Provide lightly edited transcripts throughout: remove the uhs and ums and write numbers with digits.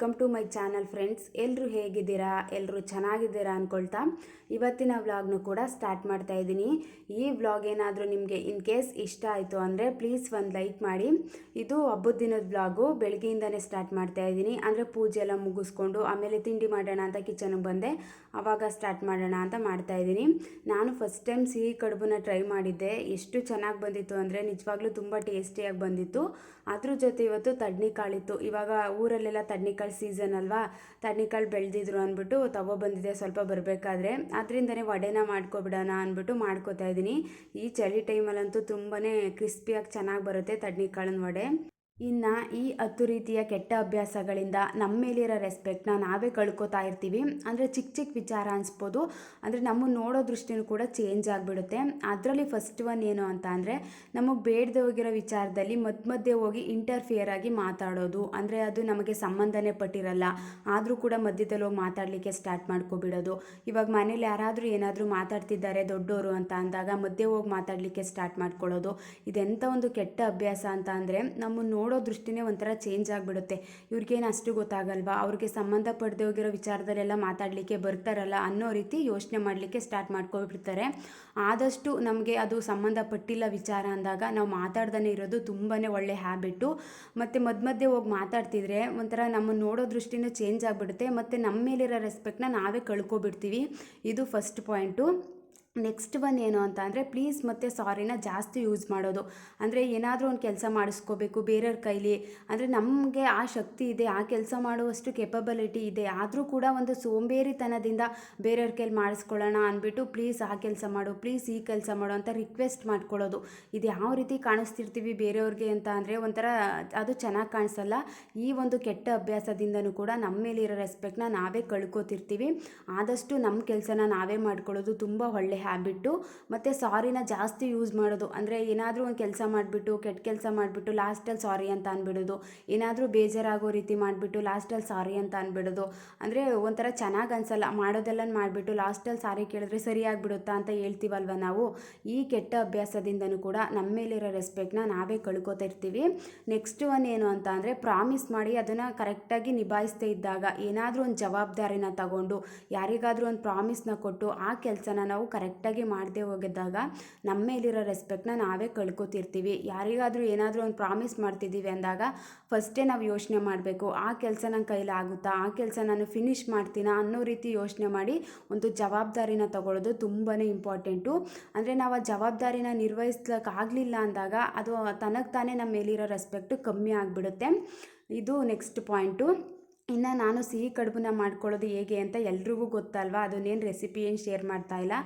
Welcome to my channel friends. ಎಲ್ಲರೂ ಹೇಗಿದ್ದೀರಾ? ಎಲ್ಲರೂ ಚೆನ್ನಾಗಿದ್ದೀರಾ ಅಂದ್ಕೊಳ್ತಾ ಇವತ್ತಿನ ವ್ಲಾಗ್ನು ಕೂಡ ಸ್ಟಾರ್ಟ್ ಮಾಡ್ತಾ ಇದ್ದೀನಿ. ಈ ವ್ಲಾಗ್ ಏನಾದರೂ ನಿಮಗೆ ಇನ್ ಕೇಸ್ ಇಷ್ಟ ಆಯಿತು ಅಂದರೆ ಪ್ಲೀಸ್ ಒಂದು ಲೈಕ್ ಮಾಡಿ. ಇದು ಹಬ್ಬದ ದಿನದ ವ್ಲಾಗು. ಬೆಳಗ್ಗೆಯಿಂದನೇ ಸ್ಟಾರ್ಟ್ ಮಾಡ್ತಾ ಇದ್ದೀನಿ. ಅಂದರೆ ಪೂಜೆ ಎಲ್ಲ ಮುಗಿಸ್ಕೊಂಡು ಆಮೇಲೆ ತಿಂಡಿ ಮಾಡೋಣ ಅಂತ ಕಿಚನ್ಗೆ ಬಂದೆ. ಆವಾಗ ಸ್ಟಾರ್ಟ್ ಮಾಡೋಣ ಅಂತ ಮಾಡ್ತಾ ಇದ್ದೀನಿ. ನಾನು ಫಸ್ಟ್ ಟೈಮ್ ಸಿಹಿ ಕಡುಬನ್ನ ಟ್ರೈ ಮಾಡಿದ್ದೆ. ಎಷ್ಟು ಚೆನ್ನಾಗಿ ಬಂದಿತ್ತು ಅಂದರೆ ನಿಜವಾಗ್ಲೂ ತುಂಬ ಟೇಸ್ಟಿಯಾಗಿ ಬಂದಿತ್ತು. ಅದ್ರ ಜೊತೆ ಇವತ್ತು ತಡ್ನಿಕಾಳಿತ್ತು. ಇವಾಗ ಊರಲ್ಲೆಲ್ಲ ತಡ್ನಿಕಾಳು ಸೀಸನ್ ಅಲ್ವಾ, ತಡ್ನಿಕಾಳು ಬೆಳೆದಿದ್ರು ಅಂದ್ಬಿಟ್ಟು ತಗೊಬಂದಿದ್ದೆ ಸ್ವಲ್ಪ ಬರಬೇಕಾದ್ರೆ. ಅದರಿಂದನೇ ವಡೆನ ಮಾಡ್ಕೊಬಿಡೋಣ ಅಂದ್ಬಿಟ್ಟು ಮಾಡ್ಕೋತಾ ಇದ್ದೀನಿ. ಈ ಚಳಿ ಟೈಮಲ್ಲಂತೂ ತುಂಬಾ ಕ್ರಿಸ್ಪಿಯಾಗಿ ಚೆನ್ನಾಗಿ ಬರುತ್ತೆ ತಡ್ನಿಕಾಳಿನ ವಡೆ. ಇನ್ನು ಈ 10 ರೀತಿಯ ಕೆಟ್ಟ ಅಭ್ಯಾಸಗಳಿಂದ ನಮ್ಮ ಮೇಲಿರೋ ರೆಸ್ಪೆಕ್ಟ್ನ ನಾವೇ ಕಳ್ಕೊತಾ ಇರ್ತೀವಿ. ಅಂದರೆ ಚಿಕ್ಕ ಚಿಕ್ಕ ವಿಚಾರ ಅನಿಸ್ಬೋದು, ಅಂದರೆ ನಮ್ಮನ್ನು ನೋಡೋ ದೃಷ್ಟಿನೂ ಕೂಡ ಚೇಂಜ್ ಆಗಿಬಿಡುತ್ತೆ. ಅದರಲ್ಲಿ ಫಸ್ಟ್ ಒನ್ ಏನು ಅಂತ ಅಂದರೆ, ನಮಗೆ ಬೇಡದೆ ಹೋಗಿರೋ ವಿಚಾರದಲ್ಲಿ ಮಧ್ಯೆ ಹೋಗಿ ಇಂಟರ್ಫಿಯರ್ ಆಗಿ ಮಾತಾಡೋದು. ಅಂದರೆ ಅದು ನಮಗೆ ಸಂಬಂಧನೇ ಪಟ್ಟಿರಲ್ಲ, ಆದರೂ ಕೂಡ ಮಧ್ಯದಲ್ಲಿ ಹೋಗಿ ಮಾತಾಡಲಿಕ್ಕೆ ಸ್ಟಾರ್ಟ್ ಮಾಡ್ಕೊಬಿಡೋದು. ಇವಾಗ ಮನೇಲಿ ಯಾರಾದರೂ ಏನಾದರೂ ಮಾತಾಡ್ತಿದ್ದಾರೆ ದೊಡ್ಡವರು ಅಂತ ಅಂದಾಗ ಮಧ್ಯೆ ಹೋಗಿ ಮಾತಾಡಲಿಕ್ಕೆ ಸ್ಟಾರ್ಟ್ ಮಾಡ್ಕೊಳ್ಳೋದು. ಇದೆಂಥ ಒಂದು ಕೆಟ್ಟ ಅಭ್ಯಾಸ ಅಂತ ಅಂದರೆ, ನಮ್ಮನ್ನು ನೋಡೋ ದೃಷ್ಟಿನೇ ಒಂಥರ ಚೇಂಜ್ ಆಗಿಬಿಡುತ್ತೆ. ಇವ್ರಿಗೇನು ಅಷ್ಟು ಗೊತ್ತಾಗಲ್ವಾ, ಅವ್ರಿಗೆ ಸಂಬಂಧಪಡದೆ ಹೋಗಿರೋ ವಿಚಾರದಲ್ಲೆಲ್ಲ ಮಾತಾಡಲಿಕ್ಕೆ ಬರ್ತಾರಲ್ಲ ಅನ್ನೋ ರೀತಿ ಯೋಚನೆ ಮಾಡಲಿಕ್ಕೆ ಸ್ಟಾರ್ಟ್ ಮಾಡ್ಕೊಬಿಡ್ತಾರೆ. ಆದಷ್ಟು ನಮಗೆ ಅದು ಸಂಬಂಧಪಟ್ಟಿಲ್ಲ ವಿಚಾರ ಅಂದಾಗ ನಾವು ಮಾತಾಡ್ದೇ ಇರೋದು ತುಂಬಾ ಒಳ್ಳೆ ಹ್ಯಾಬಿಟ್ಟು. ಮತ್ತು ಮಧ್ಯೆ ಹೋಗಿ ಮಾತಾಡ್ತಿದ್ರೆ ಒಂಥರ ನಮ್ಮನ್ನು ನೋಡೋ ದೃಷ್ಟಿನೂ ಚೇಂಜ್ ಆಗಿಬಿಡುತ್ತೆ. ಮತ್ತು ನಮ್ಮ ಮೇಲಿರೋ ರೆಸ್ಪೆಕ್ಟ್ನ ನಾವೇ ಕಳ್ಕೊಬಿಡ್ತೀವಿ. ಇದು ಫಸ್ಟ್ ಪಾಯಿಂಟು. ನೆಕ್ಸ್ಟ್ ಒನ್ ಏನು ಅಂತ ಅಂದರೆ, ಪ್ಲೀಸ್ ಮತ್ತು ಸಾರಿನ ಜಾಸ್ತಿ ಯೂಸ್ ಮಾಡೋದು. ಅಂದರೆ ಏನಾದರೂ ಒಂದು ಕೆಲಸ ಮಾಡಿಸ್ಕೋಬೇಕು ಬೇರೆಯವ್ರ ಕೈಲಿ, ಅಂದರೆ ನಮಗೆ ಆ ಶಕ್ತಿ ಇದೆ, ಆ ಕೆಲಸ ಮಾಡುವಷ್ಟು ಕೆಪಬಿಲಿಟಿ ಇದೆ, ಆದರೂ ಕೂಡ ಒಂದು ಸೋಂಬೇರಿತನದಿಂದ ಬೇರೆಯವ್ರ ಕೈಲಿ ಮಾಡಿಸ್ಕೊಳ್ಳೋಣ ಅಂದ್ಬಿಟ್ಟು ಪ್ಲೀಸ್ ಆ ಕೆಲಸ ಮಾಡು, ಪ್ಲೀಸ್ ಈ ಕೆಲಸ ಮಾಡು ಅಂತ ರಿಕ್ವೆಸ್ಟ್ ಮಾಡ್ಕೊಳ್ಳೋದು. ಇದು ಯಾವ ರೀತಿ ಕಾಣಿಸ್ತಿರ್ತೀವಿ ಬೇರೆಯವ್ರಿಗೆ ಅಂತ ಅಂದರೆ ಒಂಥರ ಅದು ಚೆನ್ನಾಗಿ ಕಾಣಿಸಲ್ಲ. ಈ ಒಂದು ಕೆಟ್ಟ ಅಭ್ಯಾಸದಿಂದನೂ ಕೂಡ ನಮ್ಮ ಮೇಲಿರೋ ರೆಸ್ಪೆಕ್ಟ್ನ ನಾವೇ ಕಳ್ಕೊತಿರ್ತೀವಿ. ಆದಷ್ಟು ನಮ್ಮ ಕೆಲಸನ ನಾವೇ ಮಾಡ್ಕೊಳ್ಳೋದು ತುಂಬ ಒಳ್ಳೆ ಹ್ಯಾಬಿಟ್ಟು. ಮತ್ತು ಸಾರಿನ ಜಾಸ್ತಿ ಯೂಸ್ ಮಾಡೋದು. ಅಂದರೆ ಏನಾದರೂ ಒಂದು ಕೆಲಸ ಮಾಡಿಬಿಟ್ಟು ಕೆಟ್ಟ ಕೆಲಸ ಮಾಡಿಬಿಟ್ಟು ಲಾಸ್ಟಲ್ಲಿ ಸಾರಿ ಅಂತ ಅಂದ್ಬಿಡೋದು. ಏನಾದರೂ ಬೇಜಾರಾಗೋ ರೀತಿ ಮಾಡಿಬಿಟ್ಟು ಲಾಸ್ಟಲ್ಲಿ ಸಾರಿ ಅಂತ ಅಂದ್ಬಿಡೋದು. ಅಂದರೆ ಒಂಥರ ಚೆನ್ನಾಗಿ ಅನಿಸಲ್ಲ. ಮಾಡೋದೆಲ್ಲ ಮಾಡಿಬಿಟ್ಟು ಲಾಸ್ಟಲ್ಲಿ ಸಾರಿ ಕೇಳಿದ್ರೆ ಸರಿಯಾಗಿಬಿಡುತ್ತಾ ಅಂತ ಹೇಳ್ತೀವಲ್ವ ನಾವು. ಈ ಕೆಟ್ಟ ಅಭ್ಯಾಸದಿಂದನೂ ಕೂಡ ನಮ್ಮ ಮೇಲಿರೋ ರೆಸ್ಪೆಕ್ಟ್ನ ನಾವೇ ಕಳ್ಕೊತಾ ಇರ್ತೀವಿ. ನೆಕ್ಸ್ಟ್ ಒನ್ ಏನು ಅಂತ ಅಂದರೆ, ಪ್ರಾಮಿಸ್ ಮಾಡಿ ಅದನ್ನು ಕರೆಕ್ಟಾಗಿ ನಿಭಾಯಿಸದೇ ಇದ್ದಾಗ, ಏನಾದರೂ ಒಂದು ಜವಾಬ್ದಾರಿನ ತಗೊಂಡು ಯಾರಿಗಾದರೂ ಒಂದು ಪ್ರಾಮಿಸ್ನ ಕೊಟ್ಟು ಆ ಕೆಲಸನ ನಾವು ಕರೆಕ್ಟಾಗಿ ಮಾಡದೆ ಹೋಗಿದ್ದಾಗ ನಮ್ಮ ಮೇಲಿರೋ ರೆಸ್ಪೆಕ್ಟ್ನ ನಾವೇ ಕಳ್ಕೊತಿರ್ತೀವಿ. ಯಾರಿಗಾದರೂ ಏನಾದರೂ ಒಂದು ಪ್ರಾಮಿಸ್ ಮಾಡ್ತಿದ್ದೀವಿ ಅಂದಾಗ ಫಸ್ಟೇ ನಾವು ಯೋಚನೆ ಮಾಡಬೇಕು, ಆ ಕೆಲಸ ನನ್ನ ಕೈಲಾಗುತ್ತಾ, ಆ ಕೆಲಸ ನಾನು ಫಿನಿಷ್ ಮಾಡ್ತೀನಾ ಅನ್ನೋ ರೀತಿ ಯೋಚನೆ ಮಾಡಿ ಒಂದು ಜವಾಬ್ದಾರಿನ ತಗೊಳ್ಳೋದು ತುಂಬಾ ಇಂಪಾರ್ಟೆಂಟು. ಅಂದರೆ ನಾವು ಆ ಜವಾಬ್ದಾರಿನ ನಿರ್ವಹಿಸ್ಲಿಕ್ಕಾಗಲಿಲ್ಲ ಅಂದಾಗ ಅದು ತನಗೆ ತಾನೇ ನಮ್ಮ ಮೇಲಿರೋ ರೆಸ್ಪೆಕ್ಟು ಕಮ್ಮಿ ಆಗಿಬಿಡುತ್ತೆ. ಇದು ನೆಕ್ಸ್ಟ್ ಪಾಯಿಂಟು. ಇನ್ನು ನಾನು ಸಿಹಿ ಕಡುಬನ್ನ ಮಾಡ್ಕೊಳ್ಳೋದು ಹೇಗೆ ಅಂತ ಎಲ್ರಿಗೂ ಗೊತ್ತಲ್ವ, ಅದನ್ನೇನು ರೆಸಿಪಿ ಏನು ಶೇರ್ ಮಾಡ್ತಾ ಇಲ್ಲ.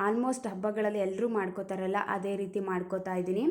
ಆಲ್ಮೋಸ್ಟ್ ಹಬ್ಬಗಳಲ್ಲಿ ಎಲ್ಲರೂ ಮಾಡ್ಕೋತಾರಲ್ಲ ಅದೇ ರೀತಿ ಮಾಡ್ಕೋತಾ ಇದ್ದೀನಿ.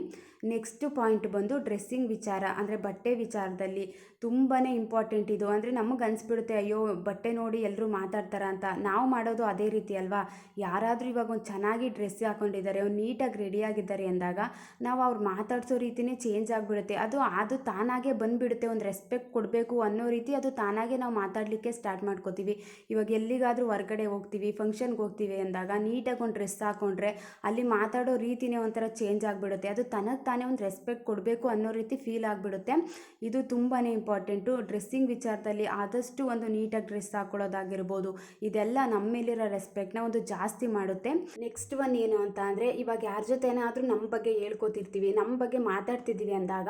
ನೆಕ್ಸ್ಟ್ ಪಾಯಿಂಟ್ ಬಂದು ಡ್ರೆಸ್ಸಿಂಗ್ ವಿಚಾರ. ಅಂದರೆ ಬಟ್ಟೆ ವಿಚಾರದಲ್ಲಿ ತುಂಬಾ ಇಂಪಾರ್ಟೆಂಟ್ ಇದು. ಅಂದರೆ ನಮಗೆ ಅನಿಸ್ಬಿಡುತ್ತೆ, ಅಯ್ಯೋ ಬಟ್ಟೆ ನೋಡಿ ಎಲ್ಲರೂ ಮಾತಾಡ್ತಾರ ಅಂತ. ನಾವು ಮಾಡೋದು ಅದೇ ರೀತಿ ಅಲ್ವಾ. ಯಾರಾದರೂ ಇವಾಗ ಒಂದು ಚೆನ್ನಾಗಿ ಡ್ರೆಸ್ ಹಾಕ್ಕೊಂಡಿದ್ದಾರೆ, ಒಂದು ನೀಟಾಗಿ ರೆಡಿಯಾಗಿದ್ದಾರೆ ಅಂದಾಗ ನಾವು ಅವ್ರು ಮಾತಾಡಿಸೋ ರೀತಿಯೇ ಚೇಂಜ್ ಆಗಿಬಿಡುತ್ತೆ. ಅದು ತಾನಾಗೇ ಬಂದುಬಿಡುತ್ತೆ. ಒಂದು ರೆಸ್ಪೆಕ್ಟ್ ಕೊಡಬೇಕು ಅನ್ನೋ ರೀತಿ ಅದು ತಾನಾಗೆ ನಾವು ಮಾತಾಡಲಿಕ್ಕೆ ಸ್ಟಾರ್ಟ್ ಮಾಡ್ಕೋತೀವಿ. ಇವಾಗ ಎಲ್ಲಿಗಾದರೂ ಹೊರಗಡೆ ಹೋಗ್ತೀವಿ, ಫಂಕ್ಷನ್ಗೆ ಹೋಗ್ತೀವಿ ಅಂದಾಗ ನೀಟಾಗಿ ಒಂದು ಡ್ರೆಸ್ ಹಾಕ್ಕೊಂಡ್ರೆ ಅಲ್ಲಿ ಮಾತಾಡೋ ರೀತಿಯೇ ಒಂಥರ ಚೇಂಜ್ ಆಗಿಬಿಡುತ್ತೆ. ಅದು ತನಗೆ ತಾನೇ ಒಂದು ರೆಸ್ಪೆಕ್ಟ್ ಕೊಡಬೇಕು ಅನ್ನೋ ರೀತಿ ಫೀಲ್ ಆಗಿಬಿಡುತ್ತೆ. ಇದು ತುಂಬಾ ಇಂಪಾರ್ಟೆಂಟು. ಡ್ರೆಸ್ಸಿಂಗ್ ವಿಚಾರದಲ್ಲಿ ಆದಷ್ಟು ಒಂದು ನೀಟಾಗಿ ಡ್ರೆಸ್ ಹಾಕ್ಕೊಳ್ಳೋದಾಗಿರ್ಬೋದು, ಇದೆಲ್ಲ ನಮ್ಮ ಮೇಲಿರೋ ರೆಸ್ಪೆಕ್ಟ್ನ ಒಂದು ಜಾಸ್ತಿ ಮಾಡುತ್ತೆ. ನೆಕ್ಸ್ಟ್ ಒನ್ ಏನು ಅಂತ ಅಂದರೆ, ಇವಾಗ ಯಾರ ಜೊತೆನಾದರೂ ನಮ್ಮ ಬಗ್ಗೆ ಹೇಳ್ಕೊತಿರ್ತೀವಿ, ನಮ್ಮ ಬಗ್ಗೆ ಮಾತಾಡ್ತಿದ್ದೀವಿ ಅಂದಾಗ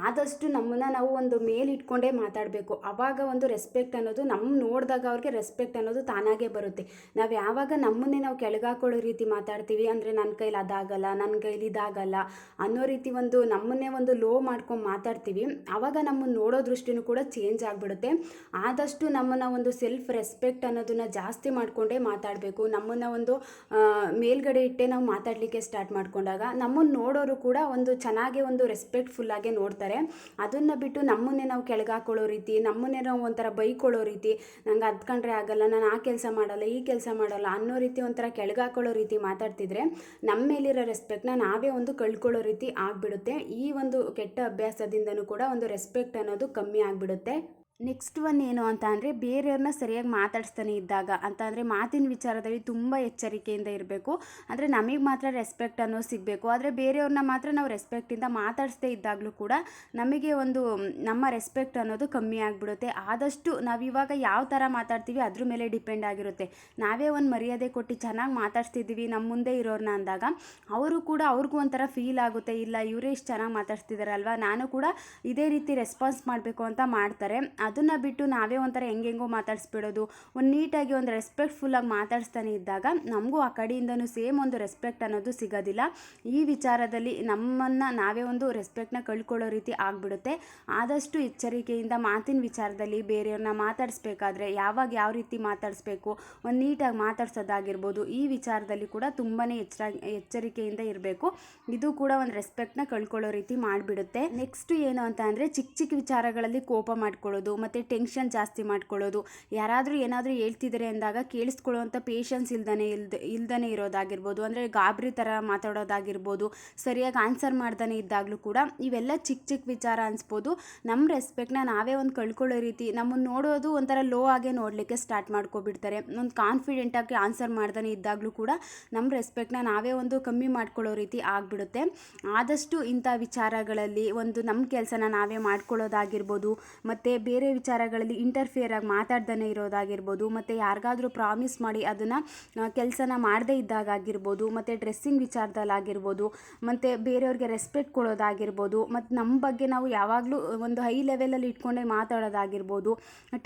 ಆದಷ್ಟು ನಮ್ಮನ್ನು ನಾವು ಒಂದು ಮೇಲಿಟ್ಕೊಂಡೇ ಮಾತಾಡಬೇಕು. ಆವಾಗ ಒಂದು ರೆಸ್ಪೆಕ್ಟ್ ಅನ್ನೋದು ನಮ್ಮ ನೋಡಿದಾಗ ಅವ್ರಿಗೆ ರೆಸ್ಪೆಕ್ಟ್ ಅನ್ನೋದು ತಾನಾಗೇ ಬರುತ್ತೆ. ನಾವು ಯಾವಾಗ ನಮ್ಮನ್ನೇ ನಾವು ಕೆಳಗಾಕೊಳ್ಳೋ ರೀತಿ ಮಾತಾಡ್ತೀವಿ, ಅಂದರೆ ನನ್ನ ಕೈಲಿ ಅದಾಗಲ್ಲ, ನನ್ನ ಕೈಲಿ ಇದಾಗಲ್ಲ ಅನ್ನೋ ರೀತಿ ಒಂದು ನಮ್ಮನ್ನೇ ಒಂದು ಲೋ ಮಾಡ್ಕೊಂಡು ಮಾತಾಡ್ತೀವಿ, ಆವಾಗ ನಮ್ಮನ್ನು ನೋಡೋ ದೃಷ್ಟಿನೂ ಕೂಡ ಚೇಂಜ್ ಆಗಿಬಿಡುತ್ತೆ. ಆದಷ್ಟು ನಮ್ಮನ್ನು ಒಂದು ಸೆಲ್ಫ್ ರೆಸ್ಪೆಕ್ಟ್ ಅನ್ನೋದನ್ನು ಜಾಸ್ತಿ ಮಾಡಿಕೊಂಡೇ ಮಾತಾಡಬೇಕು. ನಮ್ಮನ್ನು ಒಂದು ಮೇಲ್ಗಡೆ ಇಟ್ಟೇ ನಾವು ಮಾತಾಡಲಿಕ್ಕೆ ಸ್ಟಾರ್ಟ್ ಮಾಡ್ಕೊಂಡಾಗ ನಮ್ಮನ್ನು ನೋಡೋರು ಕೂಡ ಒಂದು ಚೆನ್ನಾಗಿ ಒಂದು ರೆಸ್ಪೆಕ್ಟ್ಫುಲ್ಲಾಗೆ ನೋಡ್ತಾರೆ. ಅದನ್ನು ಬಿಟ್ಟು ನಮ್ಮನ್ನೇ ನಾವು ಕೆಳಗಾಕೊಳ್ಳೋ ರೀತಿ, ನಮ್ಮನ್ನೇ ನಾವು ಒಂಥರ ಬೈಕೊಳ್ಳೋ ರೀತಿ, ನಂಗೆ ಅದು ಕಂಡ್ರೆ ಆಗಲ್ಲ, ನಾನು ಆ ಕೆಲಸ ಮಾಡಲ್ಲ, ಈ ಕೆಲಸ ಮಾಡಲ್ಲ ಅನ್ನೋ ರೀತಿ ಒಂಥರ ಕೆಳಗಾಕೊಳ್ಳೋ ರೀತಿ ಮಾತಾಡ್ತಿದ್ರೆ ನಮ್ಮ ಮೇಲಿರೋ ರೆಸ್ಪೆಕ್ಟ್ನ ನಾವೇ ಒಂದು ಕಳ್ಕೊಳ್ಳೋ ರೀತಿ ಆಗಿಬಿಡುತ್ತೆ. ಈ ಒಂದು ಕೆಟ್ಟ ಅಭ್ಯಾಸದಿಂದನೂ ಕೂಡ ಒಂದು ರೆಸ್ಪೆಕ್ಟ್ ಅನ್ನೋದು ಕಮ್ಮಿ ಆಗಿಬಿಡುತ್ತೆ. ನೆಕ್ಸ್ಟ್ ಒನ್ ಏನು ಅಂತ ಅಂದರೆ ಬೇರೆಯವ್ರನ್ನ ಸರಿಯಾಗಿ ಮಾತಾಡಿಸ್ತಾನೆ ಇದ್ದಾಗ ಅಂತ ಅಂದರೆ ಮಾತಿನ ವಿಚಾರದಲ್ಲಿ ತುಂಬ ಎಚ್ಚರಿಕೆಯಿಂದ ಇರಬೇಕು. ಅಂದರೆ ನಮಗೆ ಮಾತ್ರ ರೆಸ್ಪೆಕ್ಟ್ ಅನ್ನೋ ಸಿಗಬೇಕು, ಆದರೆ ಬೇರೆಯವ್ರನ್ನ ಮಾತ್ರ ನಾವು ರೆಸ್ಪೆಕ್ಟಿಂದ ಮಾತಾಡಿಸ್ದೇ ಇದ್ದಾಗಲೂ ಕೂಡ ನಮಗೆ ಒಂದು ನಮ್ಮ ರೆಸ್ಪೆಕ್ಟ್ ಅನ್ನೋದು ಕಮ್ಮಿ ಆಗಿಬಿಡುತ್ತೆ. ಆದಷ್ಟು ನಾವಿವಾಗ ಯಾವ ಥರ ಮಾತಾಡ್ತೀವಿ ಅದ್ರ ಮೇಲೆ ಡಿಪೆಂಡ್ ಆಗಿರುತ್ತೆ. ನಾವೇ ಒಂದು ಮರ್ಯಾದೆ ಕೊಟ್ಟು ಚೆನ್ನಾಗಿ ಮಾತಾಡ್ಸ್ತಿದ್ದೀವಿ ನಮ್ಮ ಮುಂದೆ ಇರೋರನ್ನ ಅಂದಾಗ ಅವರು ಕೂಡ ಅವ್ರಿಗೂ ಒಂಥರ ಫೀಲ್ ಆಗುತ್ತೆ, ಇಲ್ಲ ಇವರೇ ಇಷ್ಟು ಚೆನ್ನಾಗಿ ಮಾತಾಡ್ಸ್ತಿದ್ದಾರಲ್ವ, ನಾನು ಕೂಡ ಇದೇ ರೀತಿ ರೆಸ್ಪಾನ್ಸ್ ಮಾಡಬೇಕು ಅಂತ ಮಾಡ್ತಾರೆ. ಅದನ್ನು ಬಿಟ್ಟು ನಾವೇ ಒಂಥರ ಹೆಂಗೆಂಗೋ ಮಾತಾಡಿಸ್ಬಿಡೋದು, ಒಂದು ನೀಟಾಗಿ ಒಂದು ರೆಸ್ಪೆಕ್ಟ್ಫುಲ್ಲಾಗಿ ಮಾತಾಡಿಸ್ತಾನೆ ಇದ್ದಾಗ ನಮಗೂ ಆ ಕಡೆಯಿಂದನೂ ಸೇಮ್ ಒಂದು ರೆಸ್ಪೆಕ್ಟ್ ಅನ್ನೋದು ಸಿಗೋದಿಲ್ಲ. ಈ ವಿಚಾರದಲ್ಲಿ ನಮ್ಮನ್ನು ನಾವೇ ಒಂದು ರೆಸ್ಪೆಕ್ಟ್ನ ಕಳ್ಕೊಳ್ಳೋ ರೀತಿ ಆಗಿಬಿಡುತ್ತೆ. ಆದಷ್ಟು ಎಚ್ಚರಿಕೆಯಿಂದ ಮಾತಿನ ವಿಚಾರದಲ್ಲಿ ಬೇರೆಯವ್ರನ್ನ ಮಾತಾಡಿಸ್ಬೇಕಾದ್ರೆ ಯಾವಾಗ ಯಾವ ರೀತಿ ಮಾತಾಡಿಸ್ಬೇಕು, ಒಂದು ನೀಟಾಗಿ ಮಾತಾಡ್ಸೋದಾಗಿರ್ಬೋದು, ಈ ವಿಚಾರದಲ್ಲಿ ಕೂಡ ತುಂಬಾ ಎಚ್ಚರಿಕೆಯಿಂದ ಇರಬೇಕು. ಇದು ಕೂಡ ಒಂದು ರೆಸ್ಪೆಕ್ಟ್ನ ಕಳ್ಕೊಳ್ಳೋ ರೀತಿ ಮಾಡಿಬಿಡುತ್ತೆ. ನೆಕ್ಸ್ಟ್ ಏನು ಅಂತ ಅಂದರೆ ಚಿಕ್ಕ ಚಿಕ್ಕ ವಿಚಾರಗಳಲ್ಲಿ ಕೋಪ ಮಾಡ್ಕೊಳ್ಳೋದು ಮತ್ತು ಟೆನ್ಷನ್ ಜಾಸ್ತಿ ಮಾಡ್ಕೊಳ್ಳೋದು. ಯಾರಾದರೂ ಏನಾದರೂ ಹೇಳ್ತಿದ್ದಾರೆ ಅಂದಾಗ ಕೇಳಿಸ್ಕೊಳ್ಳೋವಂಥ ಪೇಷನ್ಸ್ ಇಲ್ದೇ ಇರೋದಾಗಿರ್ಬೋದು, ಅಂದರೆ ಗಾಬರಿ ಥರ ಮಾತಾಡೋದಾಗಿರ್ಬೋದು, ಸರಿಯಾಗಿ ಆನ್ಸರ್ ಮಾಡ್ದೇ ಇದ್ದಾಗಲೂ ಕೂಡ ಇವೆಲ್ಲ ಚಿಕ್ಕ ಚಿಕ್ಕ ವಿಚಾರ ಅನಿಸ್ಬೋದು. ನಮ್ಮ ರೆಸ್ಪೆಕ್ಟ್ನ ನಾವೇ ಒಂದು ಕಳ್ಕೊಳ್ಳೋ ರೀತಿ, ನಮ್ಮನ್ನು ನೋಡೋದು ಒಂಥರ ಲೋ ಆಗೇ ನೋಡಲಿಕ್ಕೆ ಸ್ಟಾರ್ಟ್ ಮಾಡ್ಕೊಬಿಡ್ತಾರೆ. ಒಂದು ಕಾನ್ಫಿಡೆಂಟಾಗಿ ಆನ್ಸರ್ ಮಾಡ್ದೇ ಇದ್ದಾಗಲೂ ಕೂಡ ನಮ್ಮ ರೆಸ್ಪೆಕ್ಟ್ನ ನಾವೇ ಒಂದು ಕಮ್ಮಿ ಮಾಡ್ಕೊಳ್ಳೋ ರೀತಿ ಆಗಿಬಿಡುತ್ತೆ. ಆದಷ್ಟು ಇಂಥ ವಿಚಾರಗಳಲ್ಲಿ ಒಂದು ನಮ್ಮ ಕೆಲಸನ ನಾವೇ ಮಾಡ್ಕೊಳ್ಳೋದಾಗಿರ್ಬೋದು, ಮತ್ತು ಬೇರೆ ವಿಚಾರಗಳಲ್ಲಿ ಇಂಟರ್ಫಿಯರ್ ಆಗಿ ಮಾತಾಡ್ದೇ ಇರೋದಾಗಿರ್ಬೋದು, ಮತ್ತು ಯಾರಿಗಾದ್ರೂ ಪ್ರಾಮಿಸ್ ಮಾಡಿ ಅದನ್ನು ಕೆಲಸನ ಮಾಡದೇ ಇದ್ದಾಗಿರ್ಬೋದು, ಮತ್ತು ಡ್ರೆಸ್ಸಿಂಗ್ ವಿಚಾರದಲ್ಲಾಗಿರ್ಬೋದು, ಮತ್ತು ಬೇರೆಯವ್ರಿಗೆ ರೆಸ್ಪೆಕ್ಟ್ ಕೊಡೋದಾಗಿರ್ಬೋದು, ಮತ್ತು ನಮ್ಮ ಬಗ್ಗೆ ನಾವು ಯಾವಾಗಲೂ ಒಂದು ಹೈ ಲೆವೆಲಲ್ಲಿ ಇಟ್ಕೊಂಡೇ ಮಾತಾಡೋದಾಗಿರ್ಬೋದು,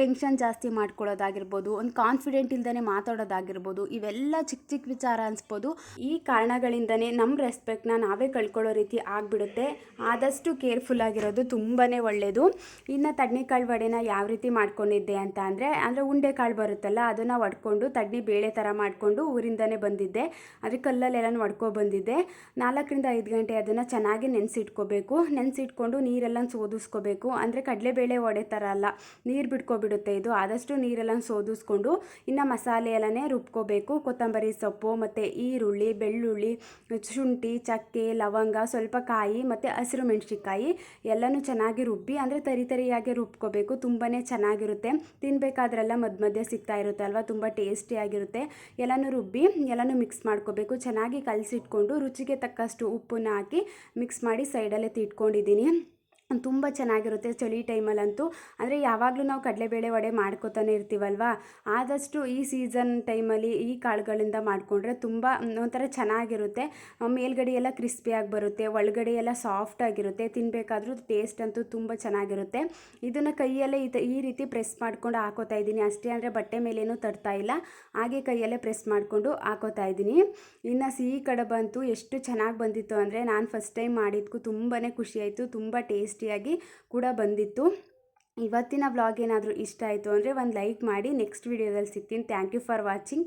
ಟೆನ್ಷನ್ ಜಾಸ್ತಿ ಮಾಡ್ಕೊಳ್ಳೋದಾಗಿರ್ಬೋದು, ಒಂದು ಕಾನ್ಫಿಡೆಂಟ್ ಇಲ್ದೇ ಮಾತಾಡೋದಾಗಿರ್ಬೋದು, ಇವೆಲ್ಲ ಚಿಕ್ಕ ಚಿಕ್ಕ ವಿಚಾರ ಅನಿಸ್ಬೋದು. ಈ ಕಾರಣಗಳಿಂದನೇ ನಮ್ಮ ರೆಸ್ಪೆಕ್ಟ್ನ ನಾವೇ ಕಳ್ಕೊಳ್ಳೋ ರೀತಿ ಆಗಿಬಿಡುತ್ತೆ. ಆದಷ್ಟು ಕೇರ್ಫುಲ್ ಆಗಿರೋದು ತುಂಬಾ ಒಳ್ಳೆಯದು. ಇನ್ನು ತಡ್ನಿಕಾಳು ವಡೆನ ಯಾವ ರೀತಿ ಮಾಡ್ಕೊಂಡಿದ್ದೆ ಅಂತ ಅಂದರೆ ಉಂಡೆ ಕಾಳು ಬರುತ್ತಲ್ಲ, ಅದನ್ನು ಒಡ್ಕೊಂಡು ತಡ್ನಿ ಬೇಳೆ ಥರ ಮಾಡಿಕೊಂಡು ಊರಿಂದನೇ ಬಂದಿದ್ದೆ. ಅದ್ರ ಕಲ್ಲಲ್ಲೆಲ್ಲ ಒಡ್ಕೊಬಂದಿದ್ದೆ. 4ರಿಂದ 5 ಗಂಟೆ ಅದನ್ನು ಚೆನ್ನಾಗಿ ನೆನೆಸಿಟ್ಕೋಬೇಕು. ನೆನೆಸಿಟ್ಕೊಂಡು ನೀರೆಲ್ಲ ಸೋದಿಸ್ಕೋಬೇಕು. ಅಂದರೆ ಕಡಲೆಬೇಳೆ ವಡೆ ಥರ ಅಲ್ಲ, ನೀರು ಬಿಟ್ಕೊಬಿಡುತ್ತೆ ಇದು. ಆದಷ್ಟು ನೀರೆಲ್ಲ ಸೋದಿಸ್ಕೊಂಡು ಇನ್ನು ಮಸಾಲೆ ಎಲ್ಲನೇ ರುಬ್ಕೋಬೇಕು. ಕೊತ್ತಂಬರಿ ಸೊಪ್ಪು ಮತ್ತು ಈರುಳ್ಳಿ, ಬೆಳ್ಳುಳ್ಳಿ, ಶುಂಠಿ, ಚಕ್ಕೆ, ಲವಂಗ, ಸ್ವಲ್ಪ ಕಾಯಿ ಮತ್ತು ಹಸಿರು ಮೆಣಸಿನ್ಕಾಯಿ ಎಲ್ಲನೂ ಚೆನ್ನಾಗಿ ರುಬ್ಬಿ, ಅಂದರೆ ತರಿಯಾಗಿ ರುಬ್ಕೋಬೇಕು. ತುಂಬಾ ಚೆನ್ನಾಗಿರುತ್ತೆ. ತಿನ್ನಬೇಕಾದ್ರೆಲ್ಲ ಮಧ್ಯೆ ಸಿಗ್ತಾ ಇರುತ್ತೆ ಅಲ್ವಾ, ತುಂಬ ಟೇಸ್ಟಿಯಾಗಿರುತ್ತೆ. ಎಲ್ಲನೂ ರುಬ್ಬಿ ಎಲ್ಲನೂ ಮಿಕ್ಸ್ ಮಾಡ್ಕೋಬೇಕು. ಚೆನ್ನಾಗಿ ಕಲಸಿಟ್ಕೊಂಡು ರುಚಿಗೆ ತಕ್ಕಷ್ಟು ಉಪ್ಪನ್ನ ಹಾಕಿ ಮಿಕ್ಸ್ ಮಾಡಿ ಸೈಡಲ್ಲೇ ಇಟ್ಕೊಂಡಿದ್ದೀನಿ. ತುಂಬ ಚೆನ್ನಾಗಿರುತ್ತೆ ಚಳಿ ಟೈಮಲ್ಲಂತೂ. ಅಂದರೆ ಯಾವಾಗಲೂ ನಾವು ಕಡಲೆಬೇಳೆ ವಡೆ ಮಾಡ್ಕೋತಾನೆ ಇರ್ತೀವಲ್ವ, ಆದಷ್ಟು ಈ ಸೀಸನ್ ಟೈಮಲ್ಲಿ ಈ ಕಾಳುಗಳಿಂದ ಮಾಡಿಕೊಂಡ್ರೆ ತುಂಬ ಒಂಥರ ಚೆನ್ನಾಗಿರುತ್ತೆ. ಮೇಲ್ಗಡೆ ಎಲ್ಲ ಕ್ರಿಸ್ಪಿಯಾಗಿ ಬರುತ್ತೆ, ಒಳಗಡೆ ಎಲ್ಲ ಸಾಫ್ಟಾಗಿರುತ್ತೆ. ತಿನ್ನಬೇಕಾದ್ರೂ ಟೇಸ್ಟ್ ಅಂತೂ ತುಂಬ ಚೆನ್ನಾಗಿರುತ್ತೆ. ಇದನ್ನು ಕೈಯಲ್ಲೇ ಈ ರೀತಿ ಪ್ರೆಸ್ ಮಾಡ್ಕೊಂಡು ಹಾಕೋತಾ ಇದ್ದೀನಿ ಅಷ್ಟೇ. ಅಂದರೆ ಬಟ್ಟೆ ಮೇಲೇನೂ ತಡ್ತಾ ಇಲ್ಲ, ಹಾಗೆ ಕೈಯಲ್ಲೇ ಪ್ರೆಸ್ ಮಾಡಿಕೊಂಡು ಹಾಕೋತಾ ಇದ್ದೀನಿ. ಇನ್ನು ಸಿಹಿ ಕಡುಬು ಅಂತೂ ಎಷ್ಟು ಚೆನ್ನಾಗಿ ಬಂದಿತ್ತು ಅಂದರೆ, ನಾನು ಫಸ್ಟ್ ಟೈಮ್ ಮಾಡಿದ್ದಕ್ಕೂ ತುಂಬಾ ಖುಷಿಯಾಯಿತು. ತುಂಬ ಟೇಸ್ಟಿಯಾಗಿ ಕೂಡ ಬಂದಿತ್ತು. ಇವತ್ತಿನ ವ್ಲಾಗ್ ಏನಾದರೂ ಇಷ್ಟ ಆಯಿತು ಅಂದರೆ ಒಂದು ಲೈಕ್ ಮಾಡಿ. ನೆಕ್ಸ್ಟ್ ವಿಡಿಯೋದಲ್ಲಿ ಸಿಗ್ತೀನಿ. Thank you for watching.